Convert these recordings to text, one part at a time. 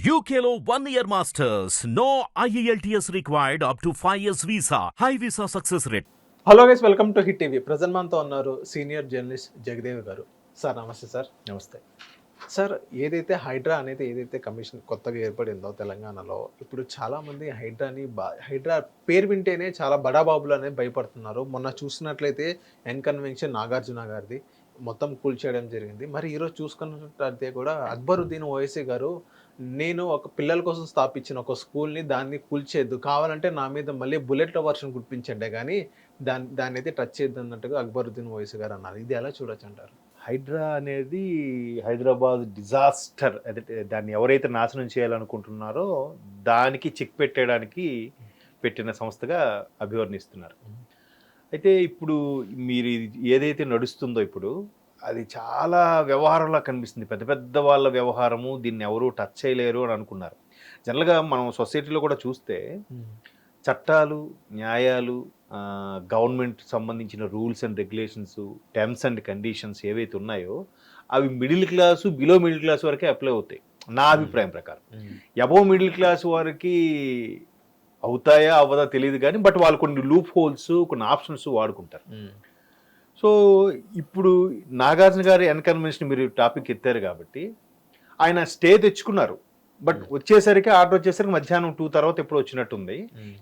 UKLO 1 year masters. No IELTS required up to 5 years visa. High visa success rate. Hello guys, welcome to hit TV. Present మనతో ఉన్నారు senior journalist Jagdev గారు. Sir నమస్తే. Sir నమస్తే. Sir, ఏదైతే హైడ్రా అనేది ఏదైతే commission కొత్తగా ఏర్పడిందో తెలంగాణలో, ఇప్పుడు చాలామంది హైడ్రా పేరు వింటేనే చాలా బడాబాబులు అనేది భయపడుతున్నారు. మొన్న చూసినట్లయితే ఎన్ కన్వెన్షన్ నాగార్జున గారిది మొత్తం కూల్చేయడం జరిగింది. మరి ఈరోజు చూసుకున్నట్లయితే కూడా అక్బరుద్దీన్ ఓవైసీ గారు, నేను ఒక పిల్లల కోసం స్థాపించిన ఒక స్కూల్ని దాన్ని కూల్చేద్దు, కావాలంటే నా మీద మళ్ళీ బుల్లెట్ల వర్షన్ గుర్తించండి కానీ దాన్ని అయితే టచ్ చేయొద్దు అన్నట్టుగా అక్బరుద్దీన్ ఓవైసీ గారు అన్నారు. ఇది ఎలా చూడొచ్చు అంటారు? హైడ్రా అనేది హైదరాబాద్ డిజాస్టర్, అదే దాన్ని ఎవరైతే నాశనం చేయాలనుకుంటున్నారో దానికి చెక్ పెట్టడానికి పెట్టిన సంస్థగా అభివర్ణిస్తున్నారు. అయితే ఇప్పుడు మీరు ఏదైతే నడుస్తుందో ఇప్పుడు అది చాలా వ్యవహారంలా కనిపిస్తుంది. పెద్ద పెద్ద వాళ్ళ వ్యవహారము, దీన్ని ఎవరు టచ్ చేయలేరు అని అనుకున్నారు. జనరల్గా మనం సొసైటీలో కూడా చూస్తే చట్టాలు, న్యాయాలు, గవర్నమెంట్ సంబంధించిన rules and regulations, terms and conditions ఏవైతే ఉన్నాయో అవి middle class, below middle class వరకే అప్లై అవుతాయి నా అభిప్రాయం ప్రకారం. అబోవ్ మిడిల్ క్లాస్ వారికి అవుతాయా అవ్వదా తెలియదు కానీ బట్ వాళ్ళు కొన్ని లూప్ హోల్స్, కొన్ని ఆప్షన్స్ వాడుకుంటారు. సో ఇప్పుడు నాగార్జున గారి ఎన్కన్వెన్షన్ మీరు టాపిక్ ఎత్తారు కాబట్టి ఆయన స్టే తెచ్చుకున్నారు. బట్ వచ్చేసరికి ఆర్డర్ వచ్చేసరికి మధ్యాహ్నం 2 తర్వాత ఎప్పుడు వచ్చినట్టుంది.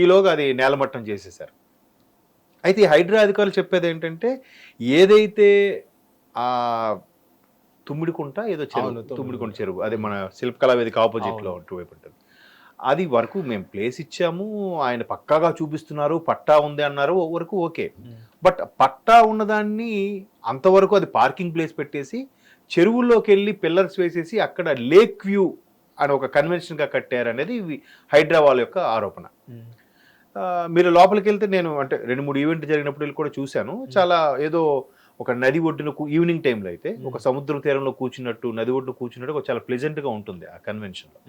ఈలోగా అది నేలమట్టం చేసేసారు. అయితే ఈ హైడ్రా అధికారులు చెప్పేది ఏంటంటే, ఏదైతే ఆ తుమ్మిడికుంట ఏదో చెరువు, తుమ్మిడికుంట చెరువు, అదే మన శిల్పకళా వేదిక ఆపోజిట్లో అటువైపు ఉంటుంది, అది వరకు మేము ప్లేస్ ఇచ్చాము, ఆయన పక్కాగా చూపిస్తున్నారు, పట్టా ఉంది అన్నారు వరకు ఓకే. బట్ పట్టా ఉన్నదాన్ని అంతవరకు అది పార్కింగ్ ప్లేస్ పెట్టేసి చెరువుల్లోకి వెళ్ళి పిల్లర్స్ వేసేసి అక్కడ లేక్ వ్యూ అని ఒక కన్వెన్షన్గా కట్టారనేది హైడ్రా వాళ్ళ యొక్క ఆరోపణ. మీరు లోపలికి వెళ్తే నేను అంటే 2-3 ఈవెంట్ జరిగినప్పుడు కూడా చూశాను. చాలా ఏదో ఒక నది ఒడ్డున ఈవినింగ్ టైంలో అయితే ఒక సముద్ర తీరంలో కూర్చున్నట్టు, నది ఒడ్డున కూర్చున్నట్టు చాలా ప్లెజెంట్గా ఉంటుంది ఆ కన్వెన్షన్లో.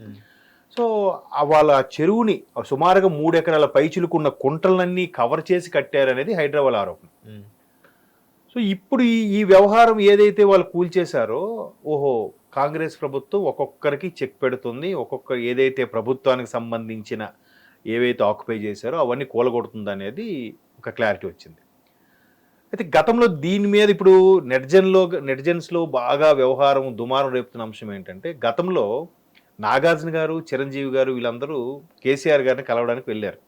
సో వాళ్ళ చెరువుని సుమారుగా 3 ఎకరాల పైచిలుకున్న కుంటలన్నీ కవర్ చేసి కట్టారనేది హైడ్రా వాళ్ళ ఆరోపణ. సో ఇప్పుడు ఈ వ్యవహారం ఏదైతే వాళ్ళు కూల్చేశారో, ఓహో కాంగ్రెస్ ప్రభుత్వం ఒక్కొక్కరికి చెక్ పెడుతుంది, ఒక్కొక్క ఏదైతే ప్రభుత్వానికి సంబంధించిన ఏవైతే ఆక్యుపై చేశారో అవన్నీ కూలగొడుతుంది అనేది ఒక క్లారిటీ వచ్చింది. అయితే గతంలో దీని మీద ఇప్పుడు నెటిజన్స్లో బాగా వ్యవహారం దుమారం రేపుతున్న అంశం ఏంటంటే, గతంలో నాగార్జున గారు, చిరంజీవి గారు వీళ్ళందరూ కేసీఆర్ గారిని కలవడానికి వెళ్ళారు.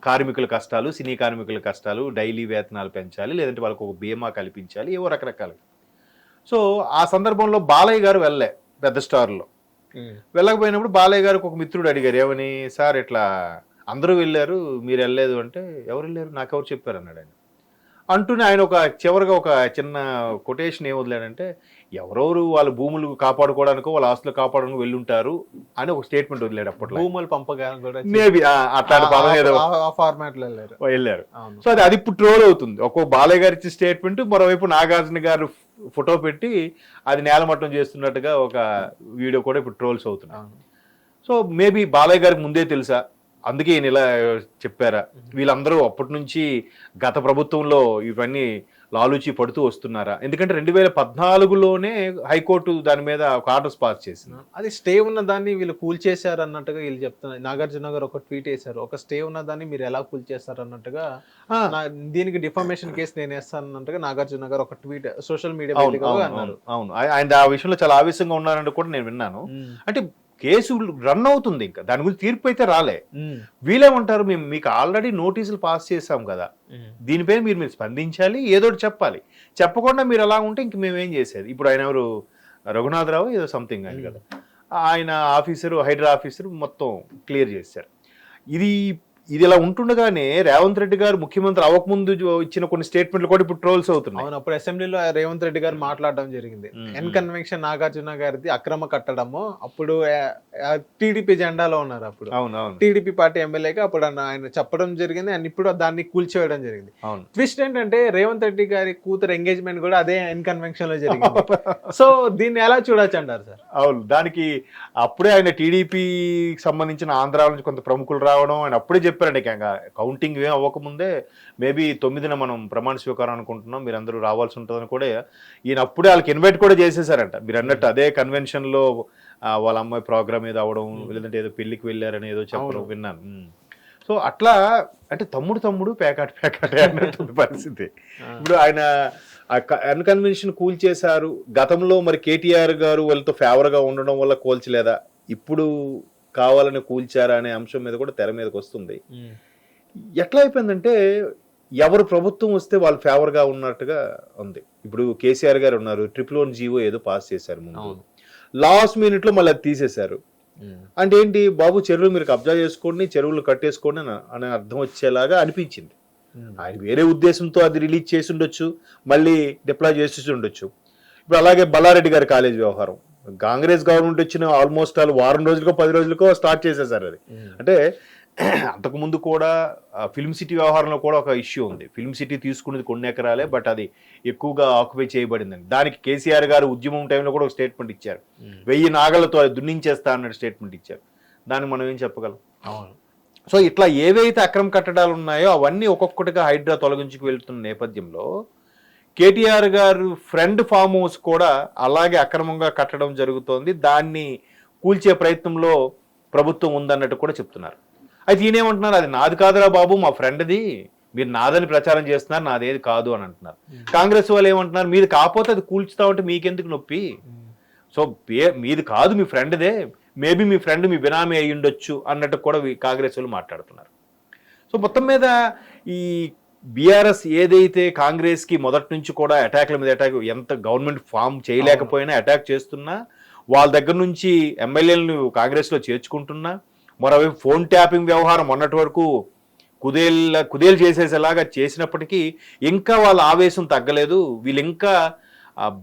కార్మికుల కష్టాలు, సినీ కార్మికుల కష్టాలు, డైలీ వేతనాలు పెంచాలి, లేదంటే వాళ్ళకు ఒక బీమా కల్పించాలి, ఏవో రకరకాలు. సో ఆ సందర్భంలో బాలయ్య గారు వెళ్ళే పెద్ద స్టార్లో వెళ్ళకపోయినప్పుడు బాలయ్య గారికి ఒక మిత్రుడు అడిగారు, ఏమని, సార్ ఇట్లా అందరూ వెళ్ళారు మీరు వెళ్ళలేదు అంటే, ఎవరు వెళ్ళారు, నాకెవరు చెప్పారు అన్నాడు ఆయన. అంటూనే ఆయన ఒక చివరిగా ఒక చిన్న కొటేషన్ ఏం వదిలాడంటే, ఎవరెవరు వాళ్ళ భూములు కాపాడుకోవడానికో వాళ్ళ ఆస్తులు కాపాడడానికి వెళ్ళుంటారు అని ఒక స్టేట్మెంట్ వదిలాడు. అప్పట్లో భూములు పంపగా మేబీ అట్లాంటి పదం ఏదో వెళ్ళారు. సో అది ఇప్పుడు ట్రోల్ అవుతుంది. ఒక్కో బాలయ్య గారు ఇచ్చిన స్టేట్మెంట్, మరోవైపు నాగార్జున గారు ఫోటో పెట్టి అది నేలమట్టం చేస్తున్నట్టుగా ఒక వీడియో కూడా ఇప్పుడు ట్రోల్స్ అవుతున్నాయి. సో మేబీ బాలయ్య గారికి ముందే తెలుసా, అందుకే ఈయన ఇలా చెప్పారా, వీళ్ళందరూ అప్పటి నుంచి గత ప్రభుత్వంలో ఇవన్నీ లాలూచి పడుతూ వస్తున్నారా? ఎందుకంటే 2014లోనే హైకోర్టు దాని మీద ఒక ఆర్డర్స్ పాస్ చేసింది. అది స్టే ఉన్న దాన్ని వీళ్ళు కూల్చేశారు అన్నట్టుగా వీళ్ళు చెప్తున్నారు. నాగార్జున గారు ఒక ట్వీట్ వేశారు, ఒక స్టే ఉన్న దాన్ని మీరు ఎలా కూల్చేస్తారు అన్నట్టుగా, దీనికి డిఫామేషన్ కేసు నేను వేస్తాను అన్నట్టుగా నాగార్జున గారు ఒక ట్వీట్ సోషల్ మీడియా అన్నారు. అవును, ఆయన ఆ విషయంలో చాలా ఆవేశంగా ఉన్నారని కూడా నేను విన్నాను. అంటే కేసు రన్ అవుతుంది, ఇంకా దాని గురించి తీర్పు అయితే రాలే. వీళ్ళేమంటారు, మేము మీకు ఆల్రెడీ నోటీసులు పాస్ చేసాం కదా, దీనిపైన మీరు స్పందించాలి, ఏదో చెప్పాలి, చెప్పకుండా మీరు అలా ఉంటే ఇంక మేమేం చేసేది. ఇప్పుడు ఆయన ఎవరు, రఘునాథరావు ఏదో సంథింగ్ అని కదా, ఆయన ఆఫీసరు, హైడ్రా ఆఫీసరు మొత్తం క్లియర్ చేశారు. ఇది ఇలా ఉంటుండగానే రేవంత్ రెడ్డి గారు ముఖ్యమంత్రి అవ్వకముందు ఇచ్చిన కొన్ని స్టేట్మెంట్లు కూడా ఇప్పుడు ట్రోల్స్ అవుతున్నాయి. అవును, అప్పుడు అసెంబ్లీలో రేవంత్ రెడ్డి గారు మాట్లాడడం జరిగింది. ఎన్ కన్వెన్షన్ నాగార్జున గారిది అక్రమ కట్టడము, అప్పుడు టీడీపీ జెండాలో ఉన్నారు, అప్పుడు టీడీపీ పార్టీ ఎమ్మెల్యేగా అప్పుడు ఆయన చెప్పడం జరిగింది. అండ్ ఇప్పుడు దాన్ని కూల్చివేయడం జరిగింది. ట్విస్ట్ ఏంటంటే రేవంత్ రెడ్డి గారి కూతురు ఎంగేజ్మెంట్ కూడా అదే ఎన్ కన్వెన్షన్ లో జరిగింది. సో దీన్ని ఎలా చూడొచ్చు అంటారు సార్? అవును, దానికి అప్పుడే ఆయన టీడీపీకి సంబంధించిన ఆంధ్ర నుంచి కొంత ప్రముఖులు రావడం, ఆయన అప్పుడే చెప్పారండి, కౌంటింగ్ ఏం అవ్వకముందే మేబీ 9న మనం ప్రమాణ స్వీకారం అనుకుంటున్నాం, మీరు అందరూ రావాల్సి ఉంటుందని కూడా ఈయన అప్పుడే వాళ్ళకి ఇన్వైట్ కూడా చేసేసారంట. మీరు అన్నట్టు అదే కన్వెన్షన్లో వాళ్ళ అమ్మాయి ప్రోగ్రామ్ ఏదో అవడం, లేదంటే ఏదో పెళ్లికి వెళ్ళారని ఏదో చెప్పడం విన్నాను. సో అట్లా అంటే తమ్ముడు పేకాటే అన్నటువంటి పరిస్థితి. ఇప్పుడు ఆయన అన్కన్వెన్షన్ కూల్చేశారు. గతంలో మరి కేటీఆర్ గారు వాళ్ళతో ఫేవర్గా ఉండడం వల్ల కూల్చలేదా, ఇప్పుడు కావాలని కూల్చారా అనే అంశం మీద కూడా తెర మీదకి వస్తుంది. ఎట్లా అయిపోయిందంటే ఎవరు ప్రభుత్వం వస్తే వాళ్ళు ఫేవర్గా ఉన్నట్టుగా ఉంది. ఇప్పుడు కేసీఆర్ గారు ఉన్నారు, 111 జీవో ఏదో పాస్ చేశారు ముందు, లాస్ట్ మినిట్లో మళ్ళీ అది తీసేశారు. అంటే ఏంటి బాబు, చెరువులు మీరు కబ్జా చేసుకోండి, చెరువులు కట్టేసుకోండి అనే అర్థం వచ్చేలాగా అనిపించింది. ఆయన వేరే ఉద్దేశంతో అది రిలీజ్ చేసి ఉండొచ్చు, మళ్ళీ డిప్లాయ్ చేసి ఉండొచ్చు. ఇప్పుడు అలాగే బల్లారెడ్డి గారి కాలేజ్ వ్యవహారం, కాంగ్రెస్ గవర్నమెంట్ వచ్చిన ఆల్మోస్ట్ వాళ్ళు వారం రోజులకో 10 రోజులకో స్టార్ట్ చేసేసారు అది. అంటే అంతకుముందు కూడా ఫిల్మ్ సిటీ వ్యవహారంలో కూడా ఒక ఇష్యూ ఉంది. ఫిల్మ్ సిటీ తీసుకునేది కొన్ని ఎకరాలే, బట్ అది ఎక్కువగా ఆక్యుపై చేయబడిందని. దానికి కేసీఆర్ గారు ఉద్యమం టైంలో కూడా ఒక స్టేట్మెంట్ ఇచ్చారు, 1000 నాగలతో అది దున్నించేస్తా అన్నట్టు స్టేట్మెంట్ ఇచ్చారు. దానికి మనం ఏం చెప్పగలం? సో ఇట్లా ఏవైతే అక్రమ కట్టడాలు ఉన్నాయో అవన్నీ ఒక్కొక్కటిగా హైడ్రా తొలగించుకు వెళ్తున్న నేపథ్యంలో కేటీఆర్ గారు ఫ్రెండ్ ఫామ్ హౌస్ కూడా అలాగే అక్రమంగా కట్టడం జరుగుతోంది. దాన్ని కూల్చే ప్రయత్నంలో ప్రభుత్వం ఉందన్నట్టు కూడా చెప్తున్నారు. అయితే ఈయనేమంటున్నారు, అది నాది కాదురా బాబు, మా ఫ్రెండ్ది, మీరు నాదని ప్రచారం చేస్తున్నారు, నాదేది కాదు అని అంటున్నారు. కాంగ్రెస్ వాళ్ళు ఏమంటున్నారు, మీది కాకపోతే అది కూల్చుతా ఉంటే మీకెందుకు నొప్పి, సో మీది కాదు మీ ఫ్రెండ్దే, మేబీ మీ ఫ్రెండ్ మీ బినామీ అయ్యి ఉండొచ్చు అన్నట్టు కూడా కాంగ్రెస్ వాళ్ళు మాట్లాడుతున్నారు. సో మొత్తం మీద ఈ బీఆర్ఎస్ ఏదైతే కాంగ్రెస్కి మొదటి నుంచి కూడా అటాక్ల మీద అటాక్, ఎంత గవర్నమెంట్ ఫామ్ చేయలేకపోయినా అటాక్ చేస్తున్నా, వాళ్ళ దగ్గర నుంచి ఎమ్మెల్యేలను కాంగ్రెస్లో చేర్చుకుంటున్నా, మరోవైపు ఫోన్ ట్యాపింగ్ వ్యవహారం మొన్నటి వరకు కుదేలు చేసేసేలాగా చేసినప్పటికీ ఇంకా వాళ్ళ ఆవేశం తగ్గలేదు. వీళ్ళు ఇంకా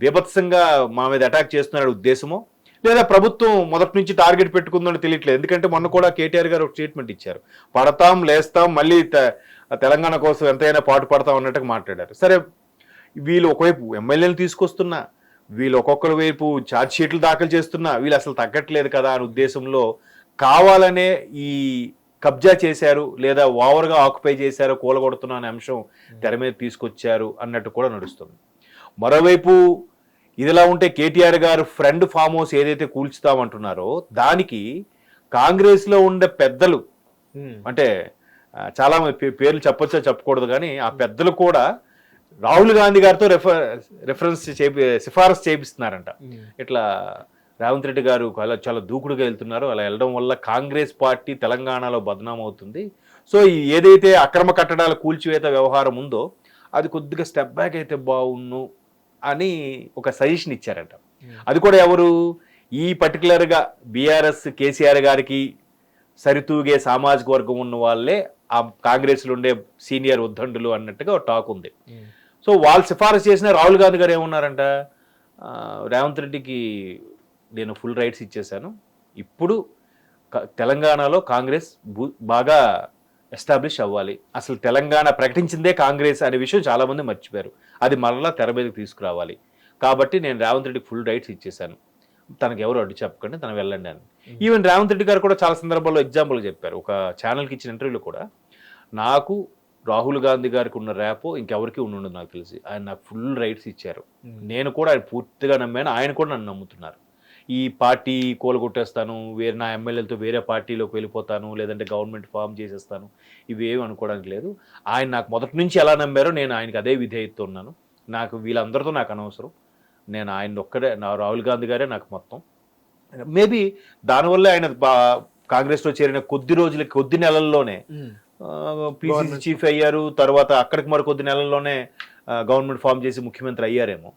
బీభత్సంగా మా మీద అటాక్ చేస్తున్న ఉద్దేశమో, లేదా ప్రభుత్వం మొదటి నుంచి టార్గెట్ పెట్టుకుందని తెలియట్లేదు. ఎందుకంటే మొన్న కూడా కేటీఆర్ గారు ఒక స్టేట్మెంట్ ఇచ్చారు, పడతాం లేస్తాం మళ్ళీ తెలంగాణ కోసం ఎంతైనా పాటు పడతాం అన్నట్టుగా మాట్లాడారు. సరే, వీళ్ళు ఒకవైపు ఎమ్మెల్యేలు తీసుకొస్తున్నా, వీళ్ళు ఒక్కొక్కరి వైపు ఛార్జ్ షీట్లు దాఖలు చేస్తున్నా, వీళ్ళు అసలు తగ్గట్లేదు కదా అనే ఉద్దేశంలో కావాలనే ఈ కబ్జా చేశారు లేదా ఓవర్గా ఆక్యుపై చేశారు, కూలగొడుతున్నా అనే అంశం తెర మీద తీసుకొచ్చారు అన్నట్టు కూడా నడుస్తుంది. మరోవైపు ఇదిలా ఉంటే కేటీఆర్ గారు ఫ్రెండ్ ఫామ్ హౌస్ ఏదైతే కూల్చుతామంటున్నారో దానికి కాంగ్రెస్లో ఉండే పెద్దలు, అంటే చాలా పేర్లు చెప్పొచ్చో చెప్పకూడదు కానీ ఆ పెద్దలు కూడా రాహుల్ గాంధీ గారితో సిఫారసు చేపిస్తున్నారంట. ఇట్లా రేవంత్ రెడ్డి గారు చాలా దూకుడుగా వెళ్తున్నారు, అలా వెళ్ళడం వల్ల కాంగ్రెస్ పార్టీ తెలంగాణలో బదనాం అవుతుంది. సో ఏదైతే అక్రమ కట్టడాల కూల్చివేత వ్యవహారం ఉందో అది కొద్దిగా స్టెప్ బ్యాక్ అయితే బాగుండు అని ఒక సజెషన్ ఇచ్చారంట. అది కూడా ఎవరు, ఈ పర్టికులర్గా బీఆర్ఎస్ కేసీఆర్ గారికి సరితూగే సామాజిక వర్గం ఉన్న వాళ్ళే ఆ కాంగ్రెస్లో ఉండే సీనియర్ ఉద్దండులు అన్నట్టుగా ఒక టాక్ ఉంది. సో వాళ్ళు సిఫారసు చేసిన రాహుల్ గాంధీ గారు ఏమన్నారంట, రేవంత్ రెడ్డికి నేను ఫుల్ రైట్స్ ఇచ్చేశాను, ఇప్పుడు తెలంగాణలో కాంగ్రెస్ బాగా ఎస్టాబ్లిష్ అవ్వాలి, అసలు తెలంగాణ ప్రకటించిందే కాంగ్రెస్ అనే విషయం చాలామంది మర్చిపోయారు, అది మరలా తెర మీదకి తీసుకురావాలి, కాబట్టి నేను రేవంత్ రెడ్డికి ఫుల్ రైట్స్ ఇచ్చేశాను, తనకు ఎవరు అడ్డు చెప్పకండి, తను వెళ్ళండి అని. ఈవెన్ రేవంత్ రెడ్డి గారు కూడా చాలా సందర్భాల్లో ఎగ్జాంపుల్ చెప్పారు. ఒక ఛానల్కి ఇచ్చిన ఇంటర్వ్యూలో కూడా, నాకు రాహుల్ గాంధీ గారికి ఉన్న ర్యాపో ఇంకెవరికి ఉండదు నాకు తెలిసి, ఆయన నాకు ఫుల్ రైట్స్ ఇచ్చారు, నేను కూడా ఆయన పూర్తిగా నమ్మాను, ఆయన కూడా నన్ను నమ్ముతున్నారు, ఈ పార్టీ కూలగొట్టేస్తాను, వేరే నా ఎమ్మెల్యేలతో వేరే పార్టీలోకి వెళ్ళిపోతాను, లేదంటే గవర్నమెంట్ ఫామ్ చేసేస్తాను, ఇవేమి అనుకోవడానికి లేదు, ఆయన నాకు మొదటి నుంచి ఎలా నమ్మారో నేను ఆయనకి అదే విధేయతతో ఉన్నాను, నాకు వీళ్ళందరితో నాకు అనవసరం, నేను ఆయన ఒక్కడే, నా రాహుల్ గాంధీ గారే నాకు మొత్తం. మేబీ దానివల్ల ఆయన కాంగ్రెస్లో చేరిన కొద్ది నెలల్లోనే పిసిసి చీఫ్ అయ్యారు, తర్వాత అక్కడికి మరికొద్ది నెలల్లోనే గవర్నమెంట్ ఫామ్ చేసి ముఖ్యమంత్రి అయ్యారేమో.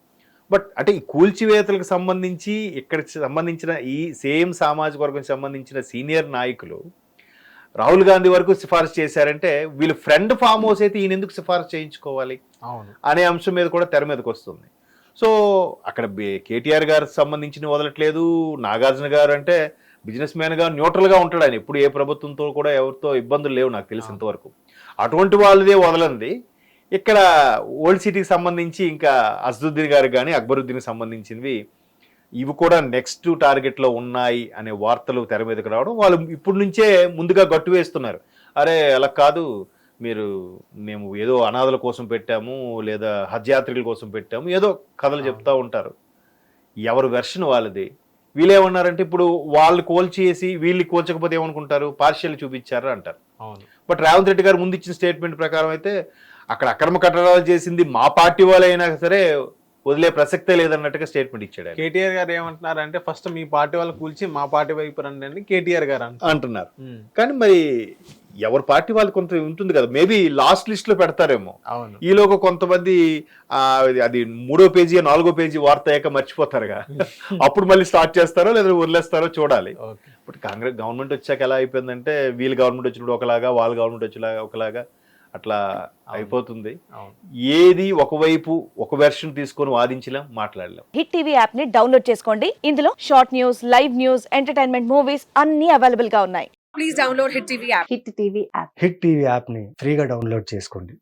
బట్ అంటే ఈ కూల్చివేతలకు సంబంధించి ఇక్కడికి సంబంధించిన ఈ సేమ్ సామాజిక వర్గం సంబంధించిన సీనియర్ నాయకులు రాహుల్ గాంధీ వరకు సిఫారసు చేశారంటే వీళ్ళు ఫ్రెండ్ ఫామ్ హౌస్ అయితే ఈయన ఎందుకు సిఫారసు చేయించుకోవాలి అనే అంశం మీద కూడా తెర మీదకి వస్తుంది. సో అక్కడ కేటీఆర్ గారికి సంబంధించిన వదలట్లేదు, నాగార్జున గారు అంటే బిజినెస్ మ్యాన్గా న్యూట్రల్గా ఉంటాడు, ఆయన ఎప్పుడు ఏ ప్రభుత్వంతో కూడా ఎవరితో ఇబ్బందులు లేవు నాకు తెలిసినంతవరకు, అటువంటి వాళ్ళదే వదలంది. ఇక్కడ ఓల్డ్ సిటీకి సంబంధించి ఇంకా అసదుద్దీన్ గారికి కానీ అక్బరుద్దీన్కి సంబంధించినవి ఇవి కూడా నెక్స్ట్ టార్గెట్లో ఉన్నాయి అనే వార్తలు తెర మీదకి రావడం, వాళ్ళు ఇప్పటి నుంచే ముందుగా గట్టు వేస్తున్నారు, అరే అలా కాదు, మేము ఏదో అనాథల కోసం పెట్టాము లేదా హజ్ యాత్రికుల కోసం పెట్టాము, ఏదో కథలు చెప్తూ ఉంటారు, ఎవరి వెర్షన్ వాళ్ళది. వీళ్ళేమన్నారంటే ఇప్పుడు వాళ్ళు కోల్చేసి వీళ్ళు కోల్చకపోతే ఏమనుకుంటారు, పార్షియల్ చూపించారు అంటారు. అవును. బట్ రేవంత్ రెడ్డి గారు ముందు ఇచ్చిన స్టేట్మెంట్ ప్రకారం అయితే అక్కడ అక్రమ కట్టడాలు చేసింది మా పార్టీ వాళ్ళైనా సరే వదిలే ప్రసక్తే లేదన్నట్టుగా స్టేట్మెంట్ ఇచ్చాడు ఆయన. కేటీఆర్ గారు ఏమంటున్నారంటే ఫస్ట్ మీ పార్టీ వాళ్ళు కూల్చి మా పార్టీ వైపు రండి అని కేటీఆర్ గారు అంటున్నారు. కానీ మరి ఎవరి పార్టీ వాళ్ళు కొంత ఉంటుంది కదా, మేబీ లాస్ట్ లిస్ట్ లో పెడతారేమో. అవును. ఈలోగా కొంతమంది అది 3వ పేజీ 4వ పేజీ వార్త అయ్యాక మర్చిపోతారుగా, అప్పుడు మళ్ళీ స్టార్ట్ చేస్తారో లేదా వదిలేస్తారో చూడాలి. ఓకే. ఇప్పుడు కాంగ్రెస్ గవర్నమెంట్ వచ్చాక ఎలా అయిపోయిందంటే వీళ్ళు గవర్నమెంట్ వచ్చినప్పుడు ఒకలాగా, వాళ్ళ గవర్నమెంట్ వచ్చేలాగా ఒకలాగా అట్లా అయిపోతుంది. అవును. ఏది ఒకవైపు ఒక వెర్షన్ తీసుకొని వాదించలేం, మాట్లాడలేం. హిట్ టీవీ యాప్ ని డౌన్లోడ్ చేసుకోండి. ఇందులో short news, live news, entertainment movies అన్ని అవైలబుల్ గా ఉన్నాయి. Please download Hit TV app. Hit TV app. Hit TV యాప్ని ఫ్రీగా డౌన్లోడ్ చేసుకోండి.